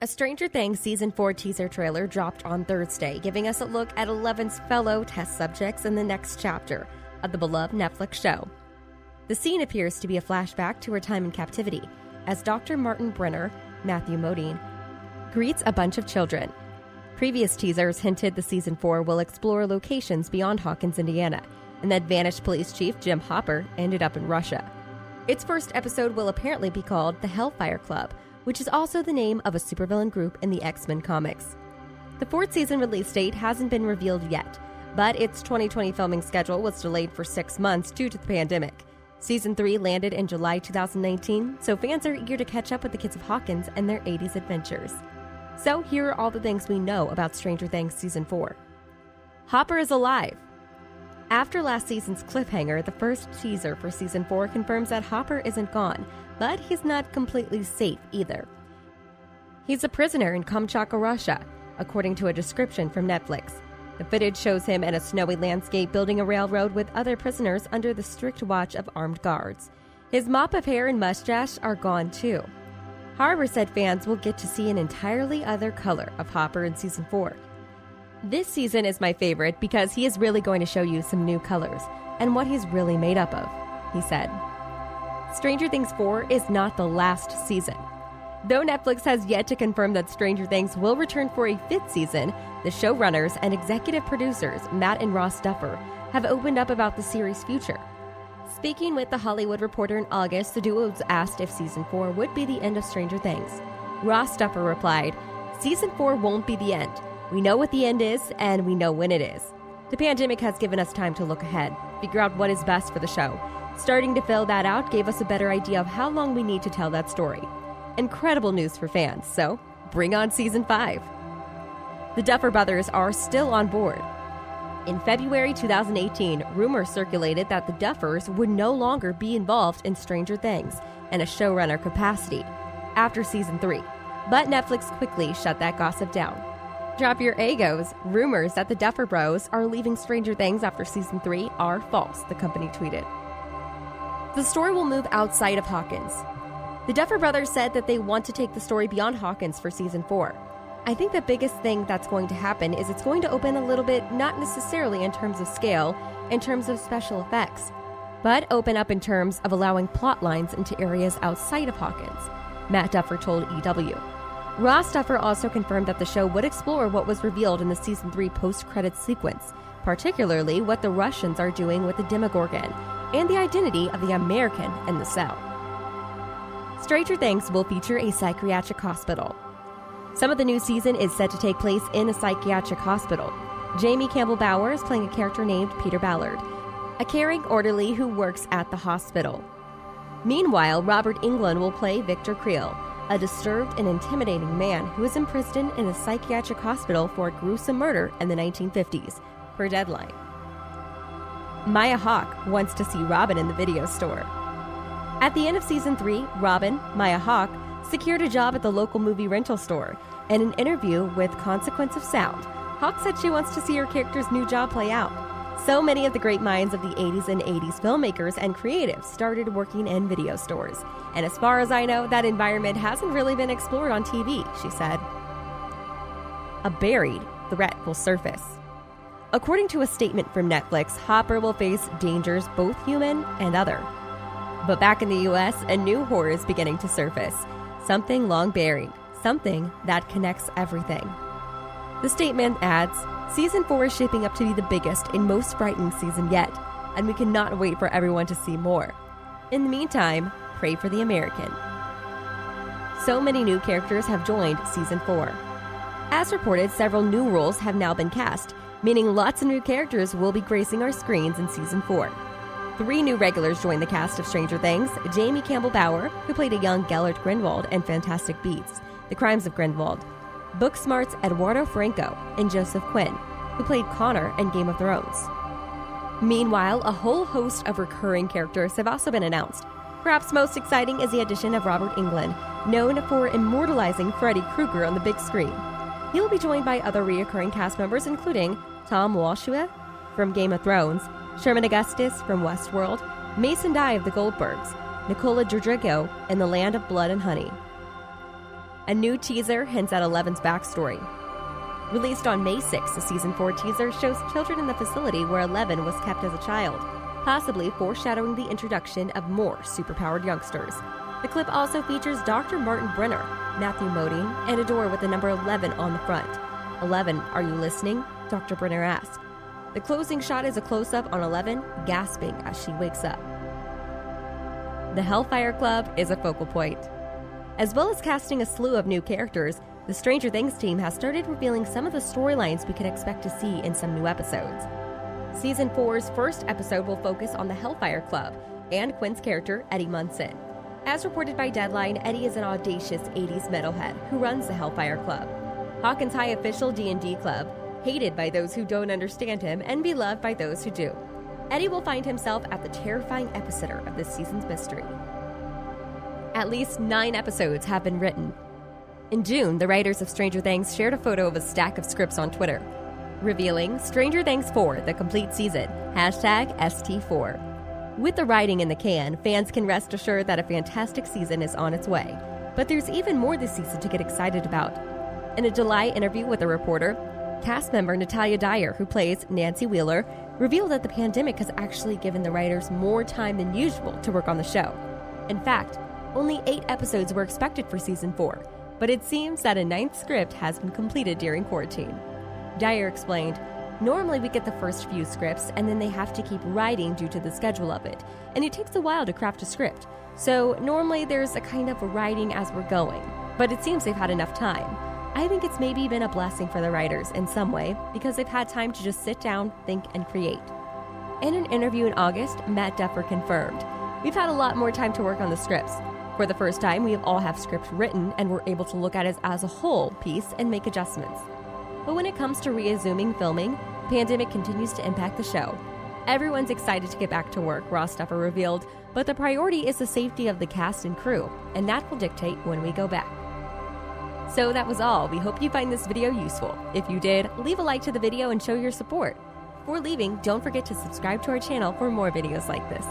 A Stranger Things Season 4 teaser trailer dropped on Thursday, giving us a look at 11's fellow test subjects in the next chapter of the beloved Netflix show. The scene appears to be a flashback to her time in captivity, as Dr. Martin Brenner, Matthew Modine, greets a bunch of children. Previous teasers hinted the Season 4 will explore locations beyond Hawkins, Indiana, and that vanished police chief Jim Hopper ended up in Russia. Its first episode will apparently be called the Hellfire Club, which is also the name of a supervillain group in the X-Men comics. The fourth season release date hasn't been revealed yet, but its 2020 filming schedule was delayed for 6 months due to the pandemic. Season 3 landed in July 2019, so fans are eager to catch up with the kids of Hawkins and their 80s adventures. So here are all the things we know about Stranger Things Season 4. Hopper is alive! After last season's cliffhanger, the first teaser for Season 4 confirms that Hopper isn't gone, but he's not completely safe either. He's a prisoner in Kamchatka, Russia, according to a description from Netflix. The footage shows him in a snowy landscape building a railroad with other prisoners under the strict watch of armed guards. His mop of hair and mustache are gone too. Hopper said fans will get to see an entirely other color of Hopper in Season 4. This season is my favorite because he is really going to show you some new colors and what he's really made up of, he said. Stranger Things 4 is not the last season. Though Netflix has yet to confirm that Stranger Things will return for a 5th season, the showrunners and executive producers, Matt and Ross Duffer, have opened up about the series' future. Speaking with The Hollywood Reporter in August, the duo was asked if Season 4 would be the end of Stranger Things. Ross Duffer replied, "Season 4 won't be the end. We know what the end is, and we know when it is. The pandemic has given us time to look ahead, figure out what is best for the show. Starting to fill that out gave us a better idea of how long we need to tell that story. Incredible news for fans, so bring on Season 5. The Duffer brothers are still on board. In February 2018, rumors circulated that the Duffers would no longer be involved in Stranger Things in a showrunner capacity after Season 3, but Netflix quickly shut that gossip down. Drop your egos. Rumors that the Duffer Bros are leaving Stranger Things after Season 3 are false, the company tweeted. The story will move outside of Hawkins. The Duffer brothers said that they want to take the story beyond Hawkins for Season 4. I think the biggest thing that's going to happen is it's going to open a little bit, not necessarily in terms of scale, in terms of special effects, but open up in terms of allowing plot lines into areas outside of Hawkins, Matt Duffer told EW. Ross Duffer also confirmed that the show would explore what was revealed in the Season 3 post-credits sequence, particularly what the Russians are doing with the Demogorgon and the identity of the American in the South. Stranger Things will feature a psychiatric hospital. Some of the new season is set to take place in a psychiatric hospital. Jamie Campbell Bower is playing a character named Peter Ballard, a caring orderly who works at the hospital. Meanwhile, Robert Englund will play Victor Creel, a disturbed and intimidating man who is imprisoned in a psychiatric hospital for a gruesome murder in the 1950s, per Deadline. Maya Hawke wants to see Robin in the video store. At the end of Season 3, Robin, Maya Hawke, secured a job at the local movie rental store. In an interview with Consequence of Sound, Hawke said she wants to see her character's new job play out. So many of the great minds of the 80s and 80s filmmakers and creatives started working in video stores. And as far as I know, that environment hasn't really been explored on TV, she said. A buried threat will surface. According to a statement from Netflix, Hopper will face dangers both human and other. But back in the US, a new horror is beginning to surface. Something long buried. Something that connects everything. The statement adds, Season 4 is shaping up to be the biggest and most frightening season yet, and we cannot wait for everyone to see more. In the meantime, pray for the American. So many new characters have joined Season 4. As reported, several new roles have now been cast, meaning lots of new characters will be gracing our screens in Season 4. 3 new regulars joined the cast of Stranger Things: Jamie Campbell Bower, who played a young Gellert Grindelwald in Fantastic Beasts: The Crimes of Grindelwald, Booksmart's Eduardo Franco, and Joseph Quinn, who played Connor in Game of Thrones. Meanwhile, a whole host of recurring characters have also been announced. Perhaps most exciting is the addition of Robert Englund, known for immortalizing Freddy Krueger on the big screen. He will be joined by other recurring cast members, including Tom Walshua from Game of Thrones, Sherman Augustus from Westworld, Mason Dye of The Goldbergs, Nicola Rodrigo in The Land of Blood and Honey. A new teaser hints at Eleven's backstory. Released on May 6th, the Season 4 teaser shows children in the facility where Eleven was kept as a child, possibly foreshadowing the introduction of more superpowered youngsters. The clip also features Dr. Martin Brenner, Matthew Modine, and a door with the number 11 on the front. 11, are you listening? Dr. Brenner asked. The closing shot is a close-up on 11, gasping as she wakes up. The Hellfire Club is a focal point. As well as casting a slew of new characters, the Stranger Things team has started revealing some of the storylines we can expect to see in some new episodes. Season 4's first episode will focus on the Hellfire Club and Quinn's character, Eddie Munson. As reported by Deadline, Eddie is an audacious 80s metalhead who runs the Hellfire Club, Hawkins' high official D&D club, hated by those who don't understand him and beloved by those who do. Eddie will find himself at the terrifying epicenter of this season's mystery. At least 9 episodes have been written. In June, the writers of Stranger Things shared a photo of a stack of scripts on Twitter, revealing Stranger Things 4, the complete season, #ST4. With the writing in the can, fans can rest assured that a fantastic season is on its way. But there's even more this season to get excited about. In a July interview with a reporter, cast member Natalia Dyer, who plays Nancy Wheeler, revealed that the pandemic has actually given the writers more time than usual to work on the show. In fact, only 8 episodes were expected for Season 4, but it seems that a 9th script has been completed during quarantine. Dyer explained, normally we get the first few scripts and then they have to keep writing due to the schedule of it, and it takes a while to craft a script. So normally there's a kind of writing as we're going, but it seems they've had enough time. I think it's maybe been a blessing for the writers in some way because they've had time to just sit down, think, and create. In an interview in August, Matt Duffer confirmed, we've had a lot more time to work on the scripts. For the first time, we all have scripts written and we're able to look at it as a whole piece and make adjustments. But when it comes to resuming filming, the pandemic continues to impact the show. Everyone's excited to get back to work, Ross Duffer revealed, but the priority is the safety of the cast and crew, and that will dictate when we go back. So that was all. We hope you find this video useful. If you did, leave a like to the video and show your support. Before leaving, don't forget to subscribe to our channel for more videos like this.